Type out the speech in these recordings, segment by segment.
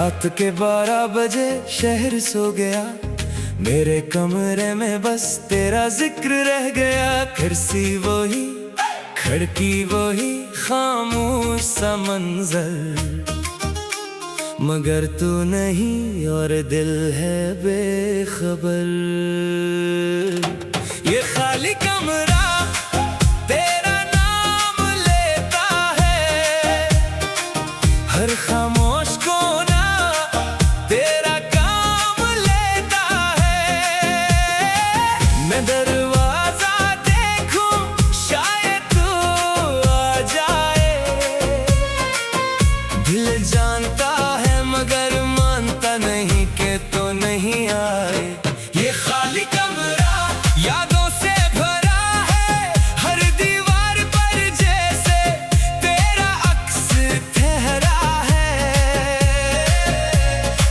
रात के 12 बजे शहर सो गया, मेरे कमरे में बस तेरा जिक्र रह गया। कुर्सी वही, खिड़की वही, खामोश सा मंजर, मगर तू नहीं और दिल है बेखबर। ये खाली कमरा तेरा नाम लेता है, हर खामोश कोना तेरा काम लेता है। मैं दरवाजा देखूं शायद तू आ जाए, दिल जानता है मगर मानता नहीं कि तो नहीं आए। ये खाली कमरा यादों से भरा है, हर दीवार पर जैसे तेरा अक्स ठहरा है।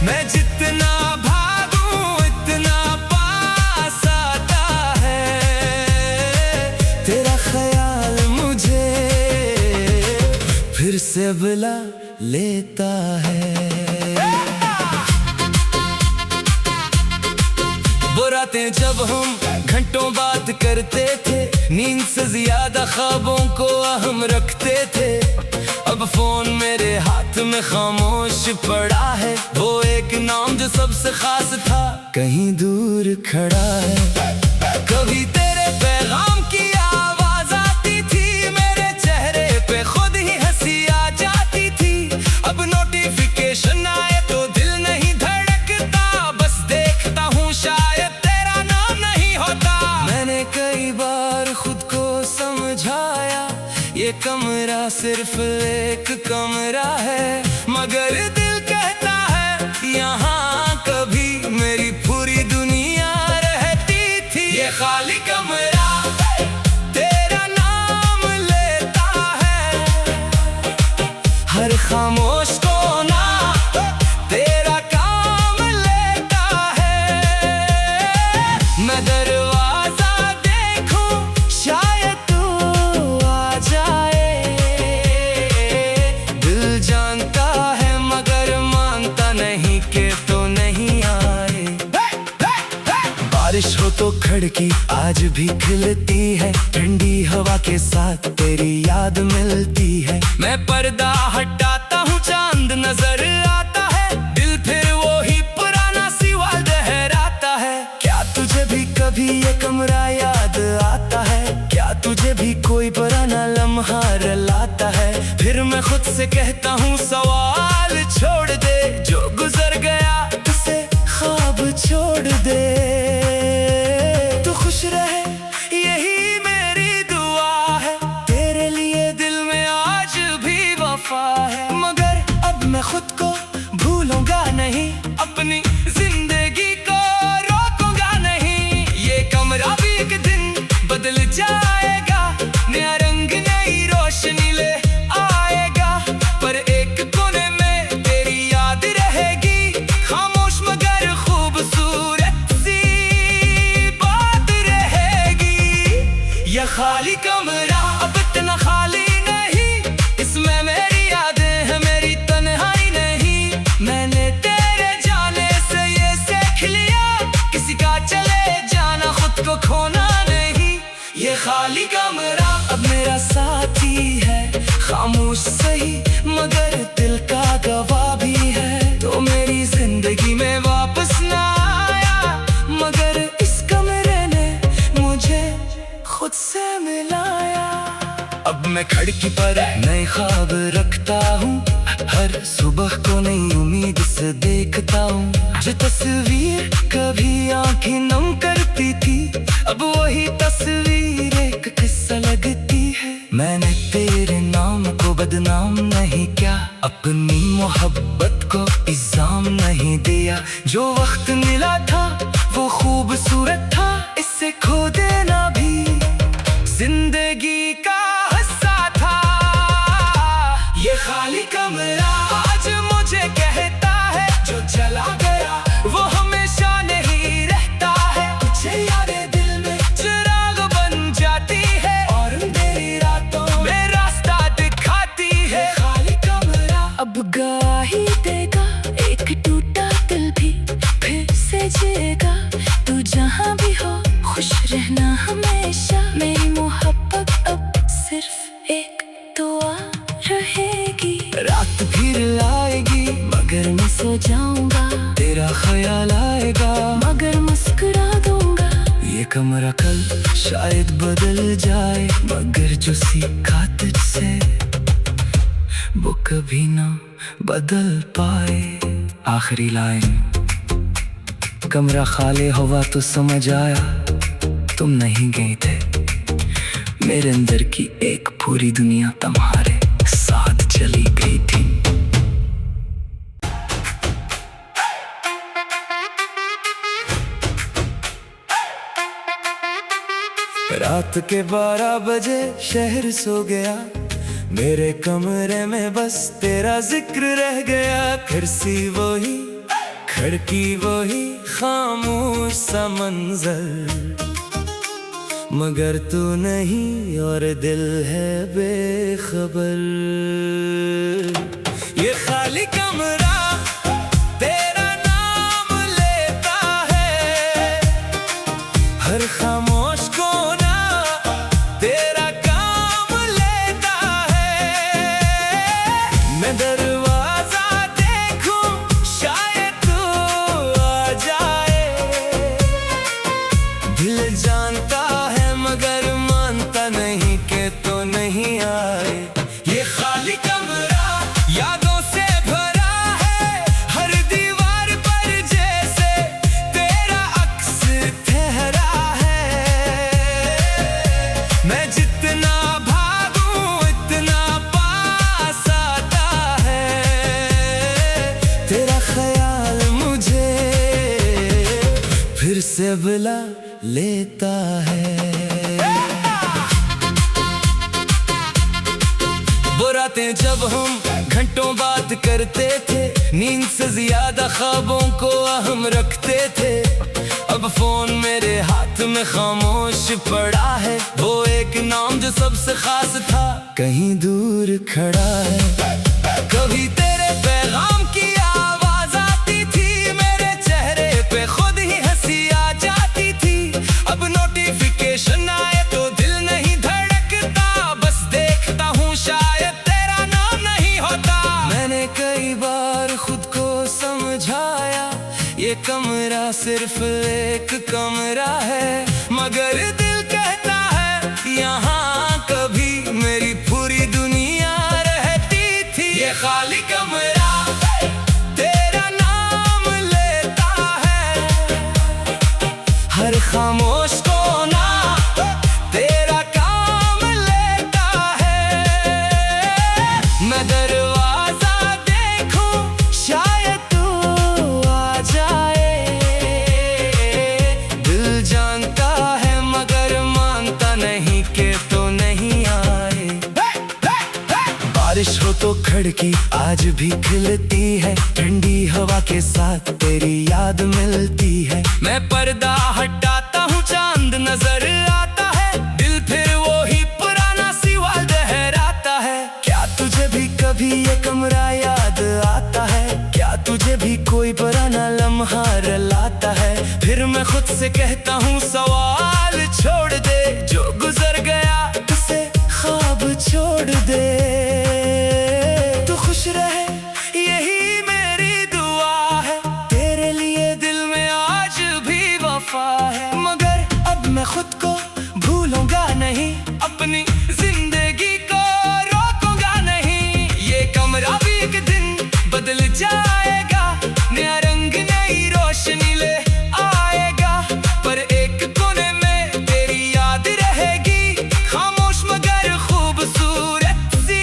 मैं जितना भागूं इतना पास आता है, तेरा ख्याल मुझे फिर से बुला लेता है। वो रातें जब हम घंटों बात करते थे, नींद से ज्यादा ख्वाबों को अहम रखते थे। अब फोन मेरे हाथ में खामोश पड़ा है, वो एक नाम जो सबसे खास था कहीं दूर खड़ा है। कभी तेरे पैगाम की आवाज आती थी, मेरे चेहरे पे खुद ही हंसी आ जाती थी। अब नोटिफिकेशन आए तो दिल नहीं धड़कता, बस देखता हूँ शायद तेरा नाम नहीं होता। मैंने कई बार खुद को समझाया, ये कमरा सिर्फ एक कमरा है, मगर दिल कहता है यहाँ कभी मेरी पूरी दुनिया रहती थी। ये खाली कमरा तेरा नाम लेता है, हर खामोश कोना तेरा काम लेता है। मैं दरवाजा देखूं शायद तू आ जाए, दिल जानता है मगर मानता नहीं कि तो नहीं आए। बारिश हो तो खिड़की आज भी खिलती है, ठंडी हवा के साथ तेरी याद मिलती है। मैं पर्दा हटाता हूँ चांद नजर आता है, दिल फिर वो ही पुराना सवाल दोहराता है। क्या तुझे भी कभी ये कमरा याद आता है? क्या तुझे भी कोई पुराना लम्हा रुलाता है? फिर मैं खुद से कहता हूँ सवाल छोड़ दे, जो गुजर गया उसे ख्वाब छोड़ दे। तू खुश रहे यही मेरी दुआ है, तेरे लिए दिल में आज भी वफा है। मगर अब मैं खुद को भूलूंगा नहीं, अपनी जिंदगी को रोकूंगा नहीं। ये कमरा भी एक दिन बदल जाएगा, नया रंग नई रोशनी ले आएगा, पर एक कोने में तेरी याद रहेगी, खामोश मगर खूबसूरत सी बात रहेगी। यह खाली कमरा अब इतना खाली नहीं, इसमें मेरी यादें हैं, मेरी तन्हाई नहीं। मैंने तेरे जाने से ये सीख लिया, किसी का चले जाना खुद को खोना नहीं। ये खाली कमरा अब मेरा साथी है, खामोश सही मगर दिल का गवाह भी है। तो मेरी जिंदगी में वापस ना आया, मगर इस कमरे ने मुझे खुद से मिलाया। अब मैं खिड़की पर नए ख्वाब रखता हूँ, हर सुबह को नई उम्मीद से देखता हूँ। जो तस्वीर कभी आंखें नम करती थी, अब वही तस्वीर एक किस्सा लगती है। मैंने तेरे नाम को बदनाम नहीं किया, अपनी मोहब्बत को इल्जाम नहीं दिया। जो वक्त मिला था वो खूबसूरत था, इससे खो देना भी जिंदगी का हिस्सा था। ये खाली कमरा आज मुझे कहता है, जो चला गया वो हमेशा नहीं रहता है। तुझे यादें दिल में चिराग बन जाती है, और अंधेरी रातों में रास्ता दिखाती है। खाली कमरा अब गाही देगा एक बदल जाए, मगर जो सीखा तुझसे वो कभी ना बदल पाए। आखिरी लाइन, कमरा खाली हुआ तो समझ आया तुम नहीं गए थे। मेरे अंदर की एक पूरी दुनिया तुम्हारे साथ चली गई थी। रात के 12 बजे शहर सो गया, मेरे कमरे में बस तेरा जिक्र रह गया। कुर्सी वही, खिड़की वही, खामोश सा मंजर, मगर तू नहीं और दिल है बेखबर। ये खाली कमरा तेरा नाम लेता है, हर खामोश कोना तेरा काम लेता है। मैं दरवाजा देखूं शायद तू आ जाए, दिल जानता है मगर मानता नहीं कि तो नहीं आए। ये खाली कमरा यादों से भरा है, हर दीवार पर जैसे तेरा अक्स ठहरा है। मैं जितना भागूं इतना पास आता है, तेरा ख्याल मुझे फिर से बुला लेता है। वो रातें जब हम घंटों बात करते थे, नींद से ज्यादा ख्वाबों को अहम रखते थे। अब फोन मेरे हाथ में खामोश पड़ा है, वो एक नाम जो सबसे खास था कहीं दूर खड़ा है। कभी तेरे पैगाम की आवाज आती थी, मेरे चेहरे पे खुद ही हंसी आ जाती थी। अब नोटिफिकेशन आए तो दिल नहीं धड़कता, बस देखता हूँ शायद तेरा नाम नहीं होता। मैंने कई बार खुद को समझाया ये कमरा सिर्फ एक कमरा है, मगर दिल कहता है यहाँ कभी मेरी पूरी दुनिया रहती थी। ये खाली कमरा तेरा नाम लेता है, हर खामोश कोना तेरा काम लेता है। मैं दरवाजा देखूं शायद तू आ जाए, दिल जानता है मगर मानता नहीं कि तो नहीं आए। बारिश हो तो खिड़की आज भी खिलती है, ठंडी हवा के साथ तेरी याद मिलती है। मैं पर्दा हटाता हूँ चांद नजर आता है, दिल फिर वो ही पुराना सवाल दोहराता है। क्या तुझे भी कभी ये कमरा याद आता है? क्या तुझे भी कोई पुराना लम्हा रुलाता है? फिर मैं खुद से कहता हूँ सवाल छोड़ दे, जो गुजर गया उसे ख्वाब छोड़ दे। तू खुश रहे यही मेरी दुआ है, तेरे लिए दिल में आज भी वफा है। मगर अब मैं खुद को भूलूंगा नहीं, अपनी जिंदगी को रोकूंगा नहीं। ये कमरा भी एक दिन बदल जाएगा, नया रंग नई रोशनी ले आएगा। पर एक कोने में तेरी याद रहेगी, खामोश मगर खूबसूरत सी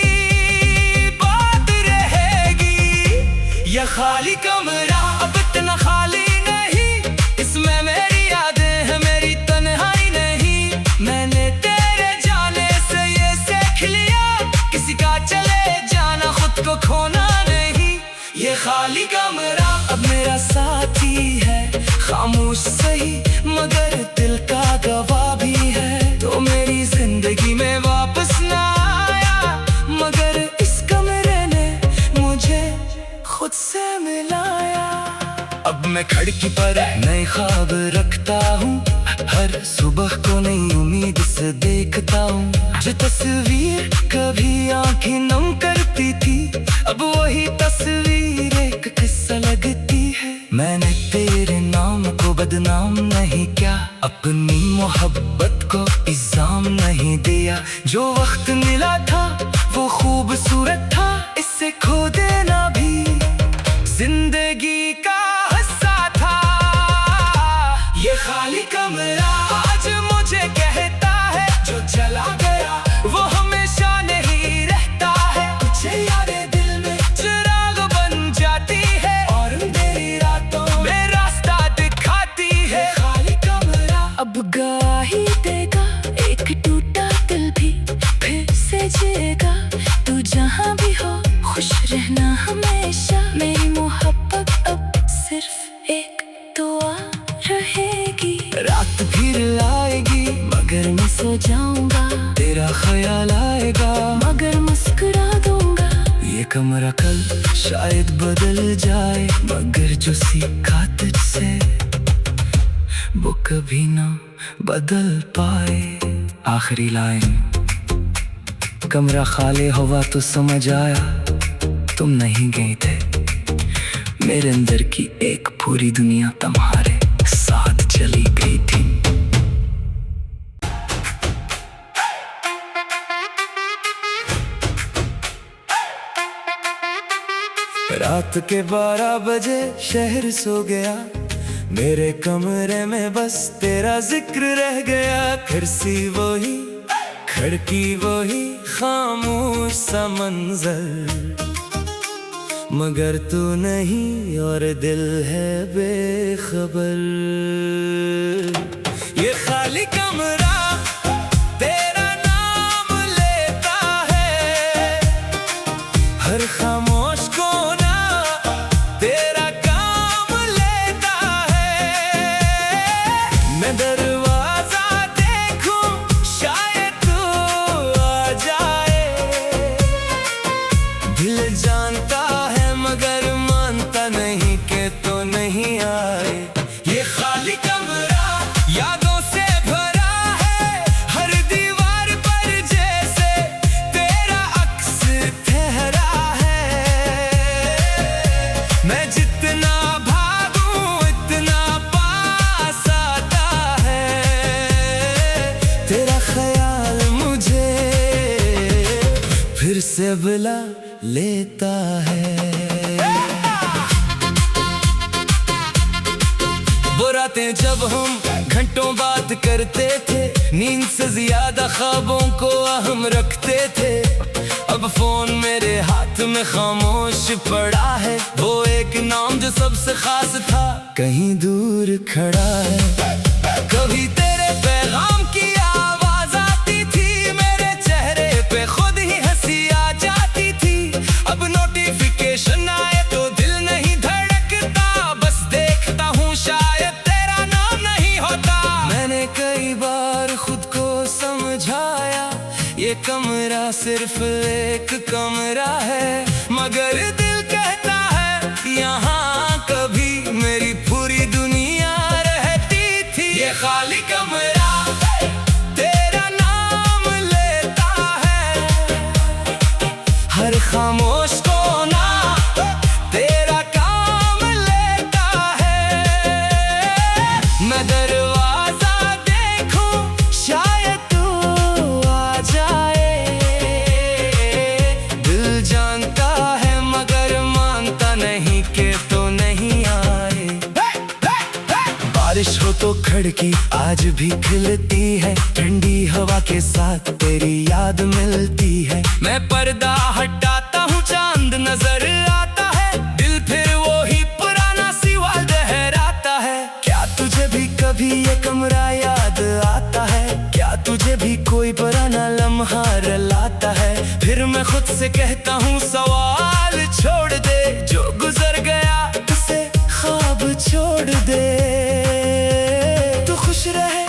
बात रहेगी। यह खाली कमरा अब इतना खाली नहीं, इसमें मेरी यादें हैं, मेरी तन्हाई नहीं। मैंने तेरे जाने से ये सीख लिया, किसी का चले जाना खुद को खोना नहीं। ये खाली कमरा अब मेरा साथी है, खामोश सही मगर दिल का गवाह भी है। तो मेरी जिंदगी में वापस ना आया, मगर इस कमरे ने मुझे खुद से मिलाया। अब मैं खिड़की पर नए ख्वाब रखता हूँ, हर सुबह को नई उम्मीद से देखता हूँ। जो तस्वीर कभी आंखें नम करती थी, अब वही तस्वीर एक किस्सा लगती है। मैंने तेरे नाम को बदनाम नहीं किया, अपनी मोहब्बत को इल्जाम नहीं नहीं दिया। जो वक्त मिला था वो खूबसूरत था, इससे खो देना भी जिंदगी का हिस्सा था। ये खाली कमरा आज मुझे कहता है, जो चला गया वो हमेशा नहीं रहता है। कुछ यादें दिल में चिराग बन जाती है, और मेरी रातों में रास्ता दिखाती है। खाली कमरा अब गाही देगा, एक टूटा दिल भी फिर से जिएगा। तू जहाँ भी हो खुश रहना हमेशा, मेरी मोहब्बत अब सिर्फ एक दुआ रहेगी। रात फिर आएगी मगर मैं सो जाऊंगा, तेरा ख्याल आएगा मगर मुस्कुरा दूंगा। ये कमरा कल शायद बदल जाए, मगर जो सीखा तुझसे वो कभी ना बदल पाए। आखिरी लाइन, कमरा खाली हुआ तो समझ आया तुम नहीं गए थे। मेरे अंदर की एक पूरी दुनिया तुम्हारे साथ चली गई थी। रात के 12 बजे शहर सो गया, मेरे कमरे में बस तेरा जिक्र रह गया। कुर्सी वही, खिड़की वही, खामोश सा मंजर, मगर तू नहीं और दिल है बेखबर। ये खाली कमरा तेरा नाम लेता है, हर खामोश कोना तेरा काम लेता है। मैं दरवाजा देखूं शायद तू आ जाए, दिल जानता है मगर मानता नहीं कि तो नहीं आए। ये खाली कमरा यादों से भरा है, हर दीवार पर जैसे तेरा अक्स ठहरा है। मैं जितना भागूं इतना पास आता है, तेरा ख्याल मुझे फिर से बुला लेता है। वो रातें जब हम घंटों बात करते थे, नींद से ज्यादा ख्वाबों को अहम रखते थे। अब फोन मेरे हाथ में खामोश पड़ा है, वो एक नाम जो सबसे खास था कहीं दूर खड़ा है। कभी तेरे पैगाम की आवाज आती थी, मेरे चेहरे पे खुद ही हंसी आ जाती थी। अब नोटिफिकेशन आए तो दिल नहीं धड़कता, बस देखता हूँ शायद तेरा नाम नहीं होता। मैंने कई बार खुद को समझाया, ये कमरा सिर्फ एक कमरा है, मगर दिल कहता है यहाँ कभी मेरी पूरी दुनिया रहती थी। ये खाली कमरा तेरा नाम लेता है, हर खामोश कोना तेरा काम लेता है। मैं दरवाजा देखूं शायद तू आ जाए, दिल जानता है मगर मानता नहीं कि तो नहीं आए। बारिश हो तो खिड़की आज भी खिलती है, ठंडी हवा के साथ तेरी याद मिलती है। मैं पर्दा हटाता हूँ चांद नजर आता है, दिल फिर वो ही पुराना सिवाल दोहराता है। क्या तुझे भी कभी ये कमरा याद आता है? क्या तुझे भी कोई पुराना लम्हा रुलाता है? फिर मैं खुद से कहता हूँ सवाल छोड़ दे, जो गुजर गया उसे ख्वाब छोड़ दे। तू खुश रहे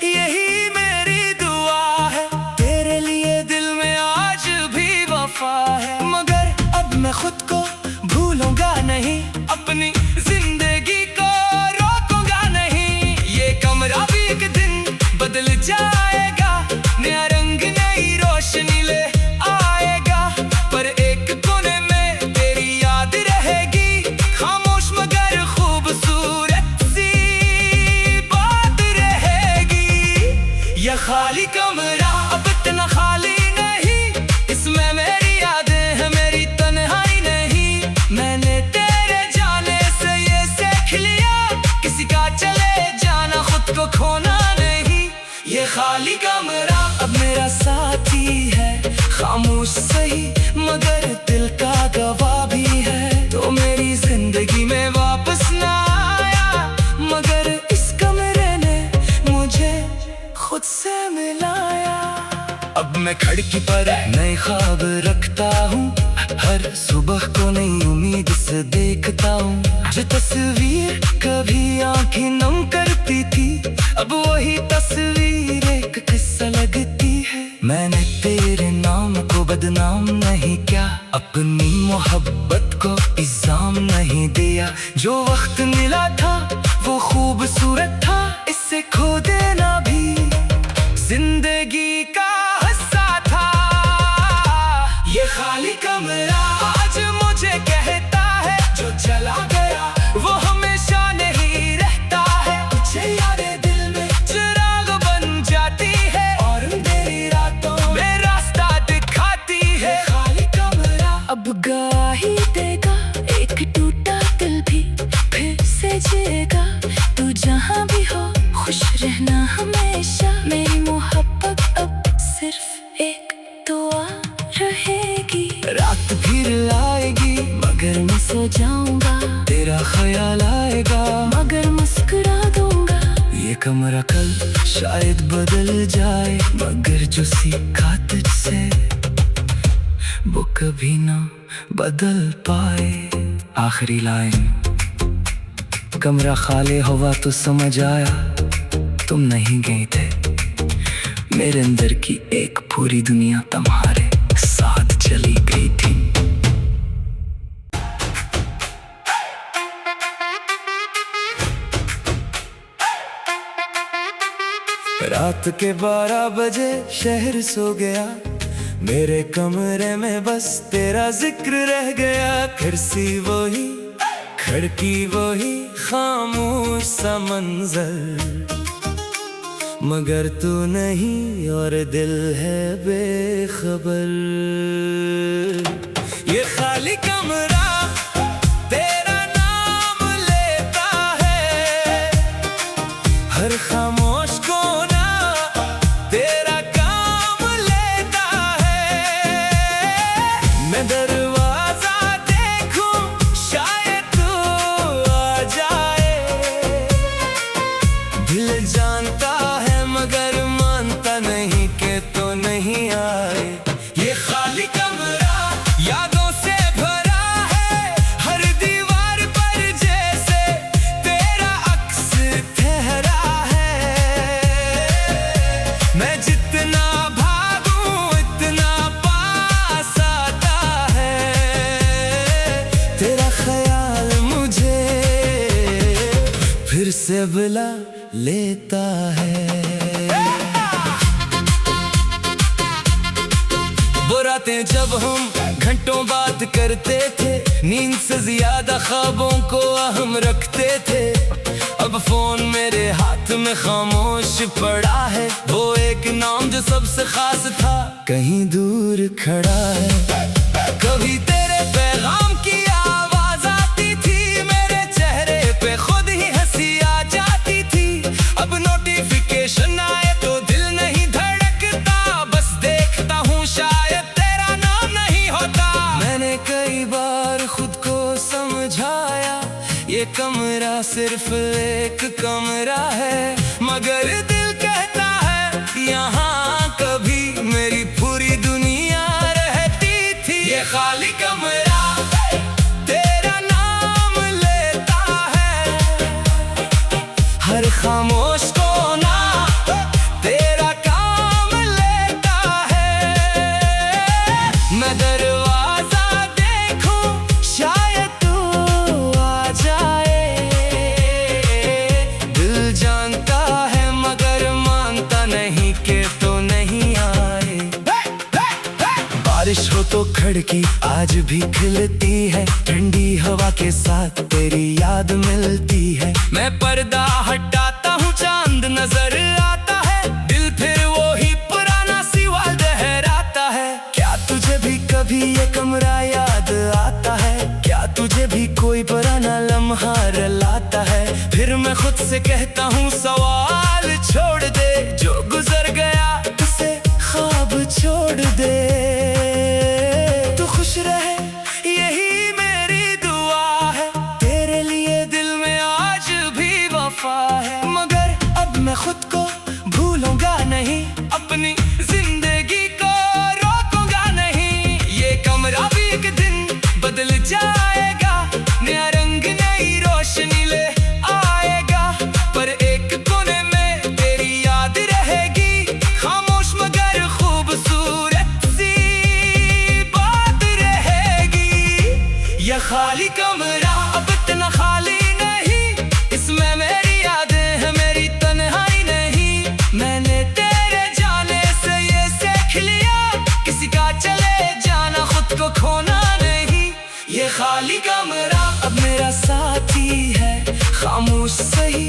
यही मेरी दुआ है, तेरे लिए दिल में आज भी वफा है। मगर अब मैं खुद को भूलूंगा नहीं, अपनी जिंदगी को रोकूंगा नहीं। ये कमरा भी एक दिन बदल जाएगा, नया रंग नई रोशनी ले आएगा, पर एक कोने में साथी है, खामोश सही मगर दिल का गवाह भी है। तो मेरी जिंदगी में वापस ना आया, मगर इस कमरे ने मुझे खुद से मिलाया। अब मैं खिड़की पर नए ख्वाब रखता हूँ, हर सुबह को नई उम्मीद से देखता हूँ। जो तस्वीर कभी आंखें नम करती थी, अब वही तस्वीर एक किस्सा लगती है। मैंने तेरे नाम को बदनाम नहीं किया, अपनी मोहब्बत को इल्जाम नहीं दिया। जो वक्त मिला था वो खूबसूरत था, इससे खो देना भी जिंदगी का हिस्सा था। ये खाली कमरा आज मुझे कहता है, जो चला गया वो हमेशा नहीं रहता है। कुछ यादें दिल में चिराग बन जाती है, और मेरी रातों में रास्ता दिखाती है। खाली कमरा अब गवाही देगा, एक टूटा दिल भी फिर से जिएगा। तू जहाँ भी हो खुश रहना हमेशा, मेरी मोहब्बत अब सिर्फ एक दुआ रहेगी। रात फिर आएगी मगर मैं सो जाऊंगा, तेरा ख्याल आएगा मगर मुस्कुरा दूंगा। ये कमरा कल शायद बदल जाए, मगर जो सीखा तुझसे वो कभी ना बदल पाए। आखिरी लाइन, कमरा खाली हुआ तो समझ आया तुम नहीं गए थे। मेरे अंदर की एक पूरी दुनिया तुम्हारे साथ चली गई थी। रात के 12 बजे शहर सो गया, मेरे कमरे में बस तेरा जिक्र रह गया। कुर्सी वही, खिड़की वही, खामोश सा मंजर, मगर तू नहीं और दिल है बेखबर। ये खाली कमरा तेरा नाम लेता है, हर खामोश कोना तेरा काम लेता है। मैं दरवाजा देखूं शायद तू आ जाए, दिल जानता मगर मानता नहीं कि तो नहीं आए। ये खाली कमरा यादों से भरा है, हर दीवार पर जैसे तेरा अक्स ठहरा है। मैं जितना भागूं इतना पास आता है, तेरा ख्याल मुझे फिर से बुला लेता है। वो रातें जब हम घंटों बात करते थे, नींद से ज्यादा ख्वाबों को अहम रखते थे। अब फोन मेरे हाथ में खामोश पड़ा है, वो एक नाम जो सबसे खास था कहीं दूर खड़ा है। कभी तेरे पैगाम की आवाज आती थी, मेरे चेहरे पे खुद ही हंसी आ जाती थी। अब नोटिफिकेशन आए तो दिल नहीं धड़कता, बस देखता हूँ शायद तेरा नाम नहीं होता। मैंने कई बार खुद को समझाया, ये कमरा सिर्फ एक कमरा है, मगर दिल कहता है यहाँ कभी मेरी पूरी दुनिया रहती थी। ये खाली कमरा तेरा नाम लेता है, हर खामोश कोना तेरा काम लेता है। मैं दरवाजा देखूं शायद तू आ जाए, दिल जानता है मगर मानता नहीं कि तो नहीं आए। बारिश हो तो खिड़की आज भी खिलती है, ठंडी हवा के साथ तेरी याद मिलती है। मैं पर्दा हटाता हूँ चांद नजर आता है, दिल फिर वो ही पुराना सवाल दोहराता है। क्या तुझे भी कभी ये कमरा याद आता है? क्या तुझे भी कोई पुराना लम्हा रुलाता है? फिर मैं खुद से कहता हूँ सवाल छोड़ दे, जो गुजर गया उसे ख्वाब छोड़ दे। तू खुश रहे यही मेरी दुआ है, तेरे लिए दिल में आज भी वफा है। मगर अब मैं खुद को भूलूंगा नहीं, अपनी जिंदगी को रोकूंगा नहीं। ये कमरा भी एक दिन बदल जाएगा, नया रंग नई रोशनी ले आएगा। पर एक कोने में तेरी याद रहेगी, खामोश मगर खूबसूरत सी बात रहेगी। यह खाली कमरा अब इतना खाली नहीं, इसमें मेरी यादें हैं, मेरी तन्हाई नहीं। मैंने तेरे जाने से ये सीख लिया, किसी का चले जाना खुद को खोना नहीं। ये खाली कमरा अब मेरा साथी है, खामोश सही